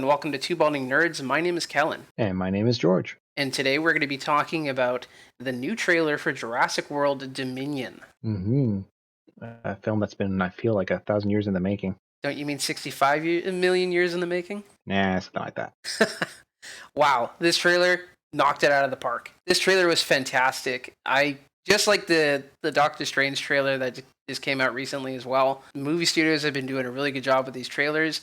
welcome to Two Balding Nerds. My name is Kellen, And my name is George. and today we're going to be talking about the new trailer for Jurassic World Dominion. hmm A film that's been, I feel like, 1,000 years in the making. Don't you mean 65 million years in the making? Nah, something like that. Wow, this trailer knocked it out of the park. This trailer was fantastic. I just like the Doctor Strange trailer that just came out recently as well. Movie studios have been doing a really good job with these trailers.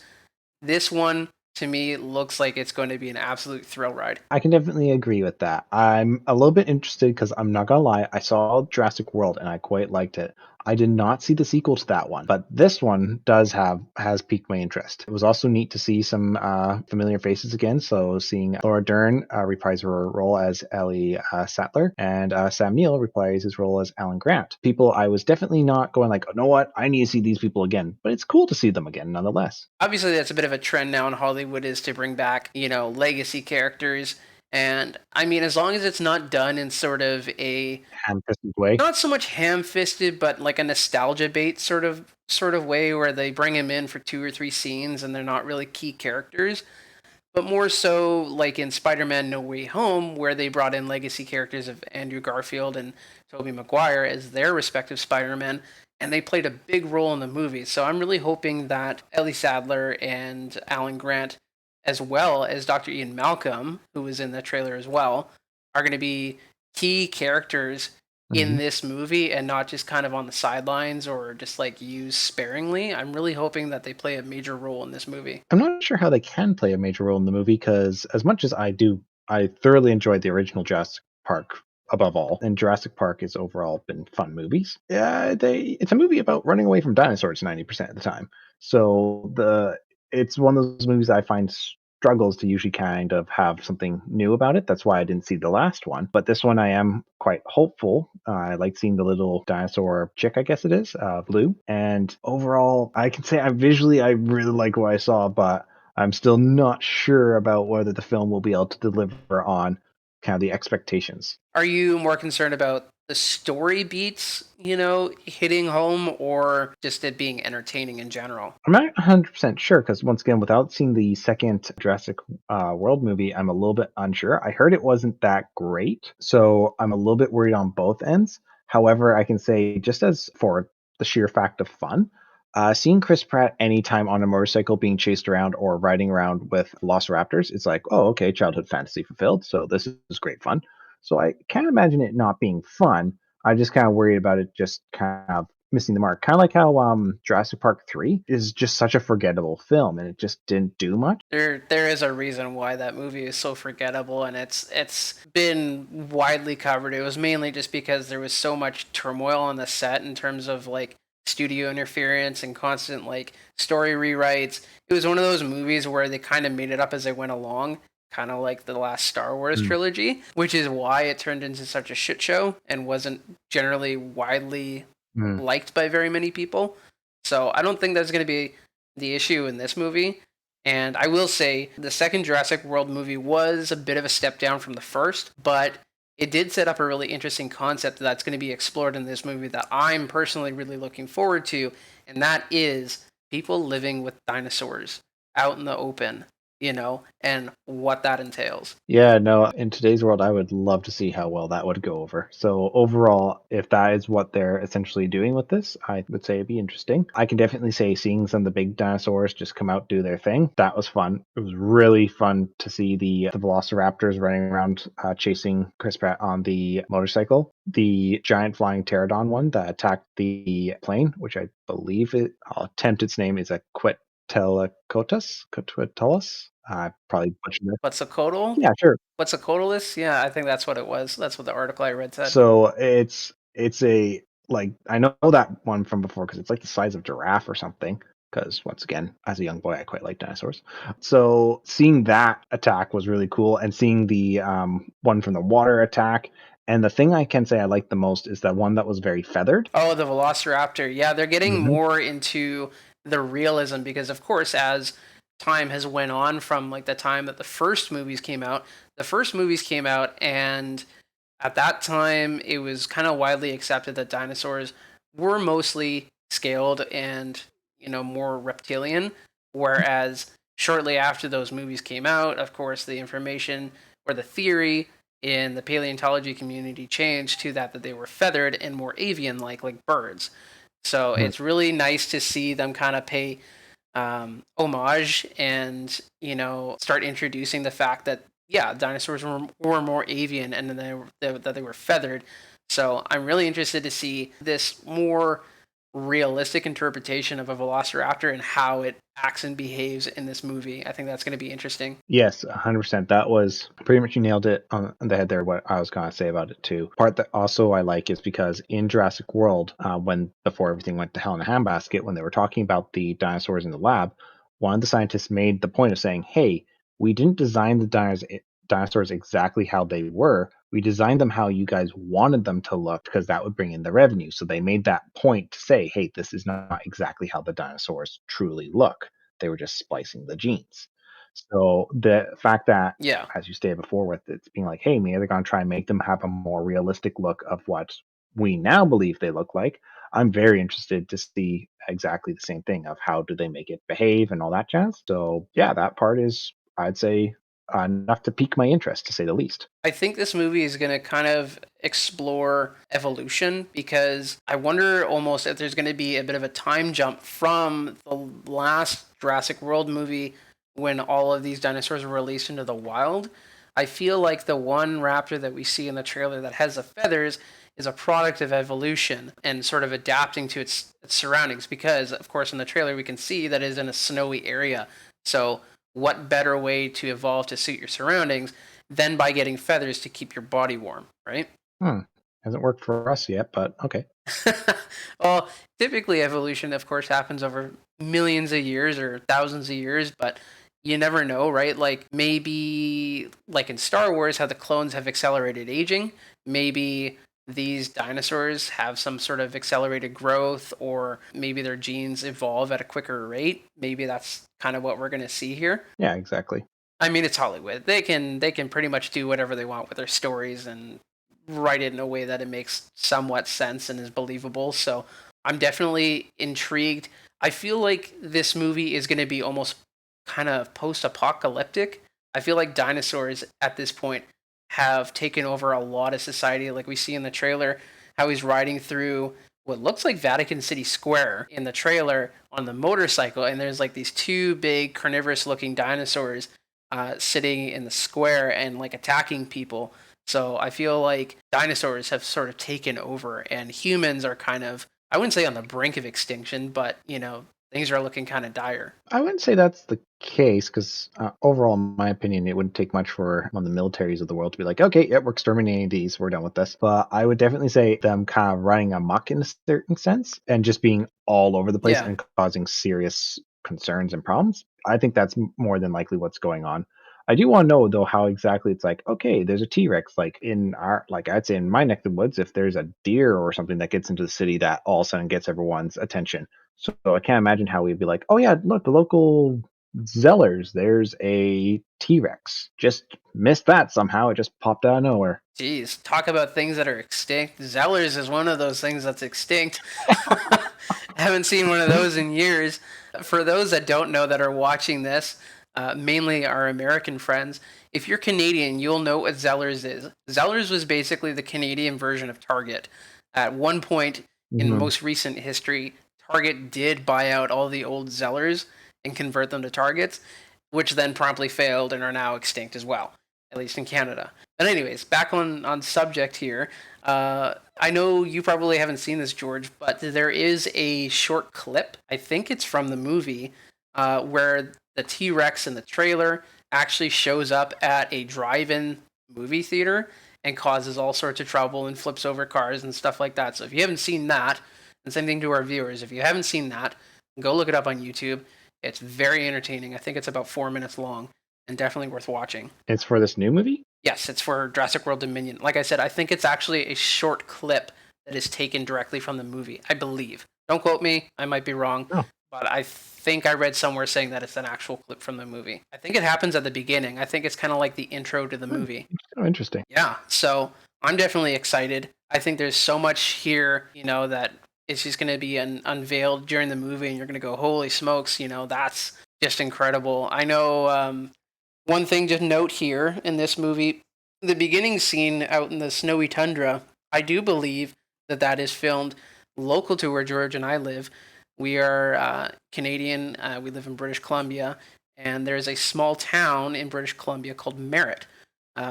This one, to me, looks like it's going to be an absolute thrill ride. I can definitely agree with that. I'm a little bit interested because I'm not gonna lie, I saw Jurassic World and I quite liked it. I did not see the sequel to that one, but this one has piqued my interest. It was also neat to see some familiar faces again. So seeing Laura Dern reprise her role as Ellie Sattler, and Sam Neill reprise his role as Alan Grant. People I was definitely not going like, oh, you know what, I need to see these people again, but it's cool to see them again nonetheless. Obviously, that's a bit of a trend now in Hollywood is to bring back, legacy characters. And I mean, as long as it's not done in sort of a Ham-fisted way. not so much ham-fisted, but like a nostalgia bait sort of way where they bring him in for two or three scenes and they're not really key characters, but more so like in Spider-Man No Way Home, where they brought in legacy characters of Andrew Garfield and Tobey Maguire as their respective Spider-Man, and they played a big role in the movie. So I'm really hoping that Ellie Sadler and Alan Grant, as well as Dr. Ian Malcolm, who was in the trailer as well, are going to be key characters in Mhm. this movie and not just kind of on the sidelines or just like used sparingly. I'm really hoping that they play a major role in this movie. I'm not sure how they can play a major role in the movie because, as much as I do, I thoroughly enjoyed the original Jurassic Park above all, and Jurassic Park has overall been fun movies. Yeah, it's a movie about running away from dinosaurs 90% of the time. So it's one of those movies I find struggles to usually kind of have something new about it. That's why I didn't see the last one. But this one I am quite hopeful. I like seeing the little dinosaur chick, I guess it is, Blue. And overall, I can say I really like what I saw, but I'm still not sure about whether the film will be able to deliver on kind of the expectations. Are you more concerned about the story beats, hitting home or just it being entertaining in general? I'm not 100% sure because, once again, without seeing the second Jurassic World movie, I'm a little bit unsure. I heard it wasn't that great, so I'm a little bit worried on both ends. However, I can say, just as for the sheer fact of fun, seeing Chris Pratt anytime on a motorcycle being chased around or riding around with Velociraptors, it's like, oh, okay, childhood fantasy fulfilled. So this is great fun. So I can't imagine it not being fun. I just kind of worried about it just kind of missing the mark. Kind of like how Jurassic Park 3 is just such a forgettable film and it just didn't do much. There is a reason why that movie is so forgettable, and it's been widely covered. It was mainly just because there was so much turmoil on the set in terms of like studio interference and constant like story rewrites. It was one of those movies where they kind of made it up as they went along, kind of like the last Star Wars Mm, trilogy, which is why it turned into such a shit show and wasn't generally widely mm. liked by very many people. So I don't think that's going to be the issue in this movie. And I will say the second Jurassic World movie was a bit of a step down from the first, but it did set up a really interesting concept that's going to be explored in this movie that I'm personally really looking forward to, and that is people living with dinosaurs out in the open, and what that entails. Yeah, no, in today's world, I would love to see how well that would go over. So, overall, if that is what they're essentially doing with this, I would say it'd be interesting. I can definitely say seeing some of the big dinosaurs just come out, do their thing, that was fun. It was really fun to see the velociraptors running around chasing Chris Pratt on the motorcycle. The giant flying pterodon one that attacked the plane, which I believe I'll attempt its name, is a Quetzalcoatlus. I probably butchered it. What's a codal? Yeah, sure. What's a codalist? Yeah, I think that's what it was. That's what the article I read said. So it's a like I know that one from before because it's like the size of giraffe or something. Because, once again, as a young boy, I quite like dinosaurs. So seeing that attack was really cool, and seeing the one from the water attack. And the thing I can say I like the most is that one that was very feathered. Oh, the Velociraptor. Yeah, they're getting Hmm. more into the realism because, of course, as time has went on from like the time that the first movies came out, and at that time it was kind of widely accepted that dinosaurs were mostly scaled and more reptilian, whereas Shortly after those movies came out, of course, the information or the theory in the paleontology community changed to that they were feathered and more avian like birds. So Mhm. it's really nice to see them kind of pay homage and start introducing the fact that yeah, dinosaurs were more avian and then that they were feathered. So I'm really interested to see this more realistic interpretation of a velociraptor and how it acts and behaves in this movie. I think that's going to be interesting. Yes, 100%. That was pretty much you nailed it on the head there. What I was going to say about it too. Part that also I like is because in Jurassic World, when before everything went to hell in a handbasket, when they were talking about the dinosaurs in the lab, one of the scientists made the point of saying, "Hey, we didn't design the dinosaurs exactly how they were. We designed them how you guys wanted them to look because that would bring in the revenue." So they made that point to say, "Hey, this is not exactly how the dinosaurs truly look. They were just splicing the genes." So the fact that, Yeah. as you stated before, with it being like, hey, maybe they're going to try and make them have a more realistic look of what we now believe they look like. I'm very interested to see exactly the same thing of how do they make it behave and all that jazz. So yeah, that part is, I'd say, enough to pique my interest, to say the least. I think this movie is going to kind of explore evolution because I wonder almost if there's going to be a bit of a time jump from the last Jurassic World movie when all of these dinosaurs were released into the wild. I feel like the one raptor that we see in the trailer that has the feathers is a product of evolution and sort of adapting to its surroundings because, of course, in the trailer we can see that it is in a snowy area. So, what better way to evolve to suit your surroundings than by getting feathers to keep your body warm, right? Hmm. Hasn't worked for us yet, but okay. Well, typically evolution, of course, happens over millions of years or thousands of years, but you never know, right? Like maybe, like in Star Wars, how the clones have accelerated aging. Maybe these dinosaurs have some sort of accelerated growth, or maybe their genes evolve at a quicker rate. Maybe that's kind of what we're going to see here. Yeah, exactly. I mean, it's Hollywood. They can pretty much do whatever they want with their stories and write it in a way that it makes somewhat sense and is believable. So I'm definitely intrigued. I feel like this movie is going to be almost kind of post-apocalyptic. I feel like dinosaurs at this point have taken over a lot of society, like we see in the trailer, how he's riding through what looks like Vatican City Square in the trailer on the motorcycle, and there's like these two big carnivorous looking dinosaurs sitting in the square and like attacking people. So I feel like dinosaurs have sort of taken over, and humans are kind of, I wouldn't say on the brink of extinction, but things are looking kind of dire. I wouldn't say that's the case because overall, in my opinion, it wouldn't take much for one of the militaries of the world to be like, okay, yep, we're exterminating these, we're done with this. But I would definitely say them kind of running amok in a certain sense and just being all over the place Yeah. and causing serious concerns and problems. I think that's more than likely what's going on. I do want to know though how exactly it's like. Okay, there's a T Rex. Like in our, like I'd say in my neck of the woods, if there's a deer or something that gets into the city, that all of a sudden gets everyone's attention. So I can't imagine how we'd be like, oh yeah, look, the local Zellers, there's a T Rex. Just missed that somehow. It just popped out of nowhere. Geez, talk about things that are extinct. Zellers is one of those things that's extinct. I haven't seen one of those in years. For those that don't know that are watching this, mainly our American friends, if you're Canadian, you'll know what Zellers is. Zellers was basically the Canadian version of Target. At one point in Mhm. most recent history, Target did buy out all the old Zellers and convert them to Targets, which then promptly failed and are now extinct as well, at least in Canada. But anyways, back on subject here. I know you probably haven't seen this, George, but there is a short clip. I think it's from the movie where the T Rex in the trailer actually shows up at a drive-in movie theater and causes all sorts of trouble and flips over cars and stuff like that. So if you haven't seen that, and same thing to our viewers, if you haven't seen that, go look it up on YouTube. It's very entertaining. I think it's about 4 minutes long and definitely worth watching. It's for this new movie? Yes, it's for Jurassic World Dominion. Like I said, I think it's actually a short clip that is taken directly from the movie. I believe. Don't quote me. I might be wrong, Oh, but I think I read somewhere saying that it's an actual clip from the movie. I think it happens at the beginning. I think it's kind of like the intro to the hmm. movie. Oh, interesting. Yeah, so I'm definitely excited. I think there's so much here, that it's just going to be unveiled during the movie, and you're going to go, "Holy smokes!" That's just incredible. I know one thing to note here in this movie, the beginning scene out in the snowy tundra, I do believe that that is filmed local to where George and I live. We are Canadian. We live in British Columbia, and there's a small town in British Columbia called Merritt,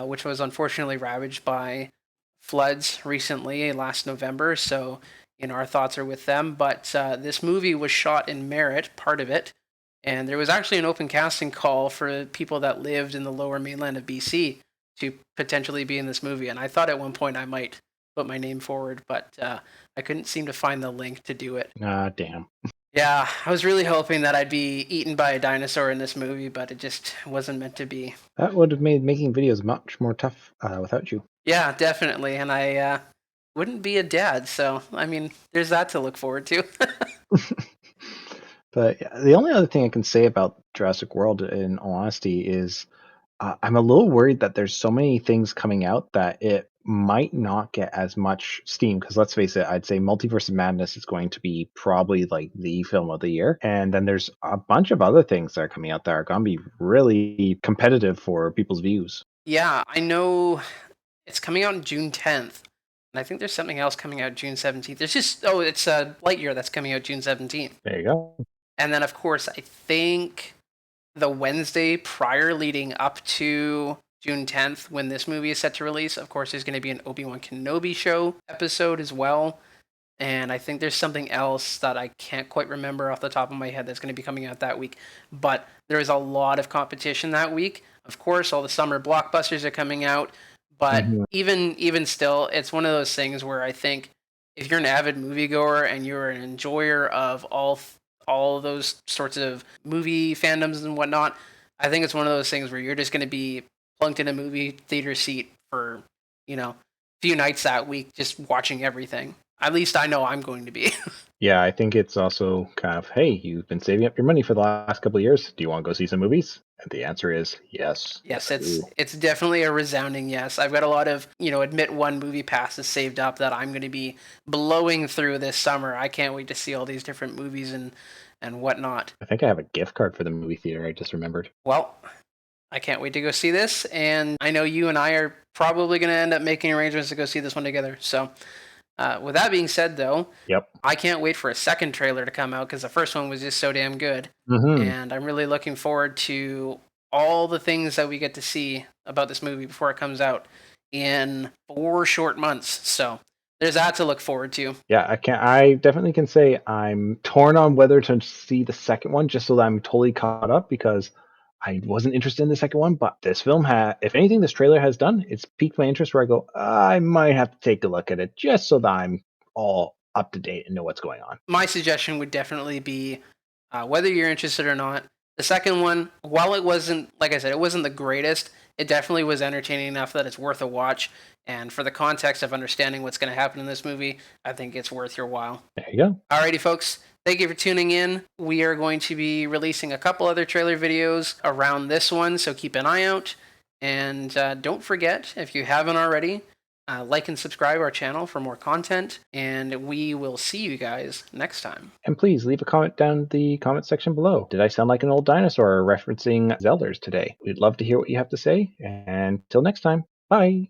which was unfortunately ravaged by floods recently, last November. So, our thoughts are with them. But this movie was shot in Merritt, part of it, and there was actually an open casting call for people that lived in the lower mainland of BC to potentially be in this movie. And I thought at one point I might put my name forward, but I couldn't seem to find the link to do it. Ah, damn. Yeah, I was really hoping that I'd be eaten by a dinosaur in this movie, but it just wasn't meant to be. That would have made making videos much more tough without you. Yeah, definitely. And I wouldn't be a dad, so I mean, there's that to look forward to. But yeah, the only other thing I can say about Jurassic World, in all honesty, is I'm a little worried that there's so many things coming out that it might not get as much steam. Because let's face it, I'd say Multiverse of Madness is going to be probably like the film of the year, and then there's a bunch of other things that are coming out that are going to be really competitive for people's views. Yeah, I know it's coming out on June 10th. And I think there's something else coming out June 17th. There's just, oh, it's Lightyear that's coming out June 17th. There you go. And then, of course, I think the Wednesday prior leading up to June 10th, when this movie is set to release, of course, there's going to be an Obi-Wan Kenobi show episode as well. And I think there's something else that I can't quite remember off the top of my head that's going to be coming out that week. But there is a lot of competition that week. Of course, all the summer blockbusters are coming out. But Mhm. even still, it's one of those things where I think if you're an avid moviegoer and you're an enjoyer of all of those sorts of movie fandoms and whatnot, I think it's one of those things where you're just going to be plunked in a movie theater seat for a few nights that week, just watching everything. At least I know I'm going to be. Yeah, I think it's also kind of, hey, you've been saving up your money for the last couple of years. Do you want to go see some movies? And the answer is yes. Yes, Yes, I it's do. it's definitely a resounding yes. I've got a lot of, admit one movie passes saved up that I'm going to be blowing through this summer. I can't wait to see all these different movies and whatnot. I think I have a gift card for the movie theater. I just remembered. Well, I can't wait to go see this, and I know you and I are probably going to end up making arrangements to go see this one together. So, with that being said, though, Yep. I can't wait for a second trailer to come out because the first one was just so damn good. Hmm. And I'm really looking forward to all the things that we get to see about this movie before it comes out in 4 short months. So there's that to look forward to. Yeah, I can. I definitely can say I'm torn on whether to see the second one, just so that I'm totally caught up because I wasn't interested in the second one. But this film had, if anything, this trailer has done, it's piqued my interest. Where I go, I might have to take a look at it just so that I'm all up to date and know what's going on. My suggestion would definitely be whether you're interested or not. The second one, while it wasn't, like I said, it wasn't the greatest, it definitely was entertaining enough that it's worth a watch. And for the context of understanding what's going to happen in this movie, I think it's worth your while. There you go. Alrighty, folks. Thank you for tuning in. We are going to be releasing a couple other trailer videos around this one, so keep an eye out. And don't forget, if you haven't already, like and subscribe our channel for more content. And we will see you guys next time. And please leave a comment down the comment section below. Did I sound like an old dinosaur referencing Zelders today? We'd love to hear what you have to say. And until next time, bye.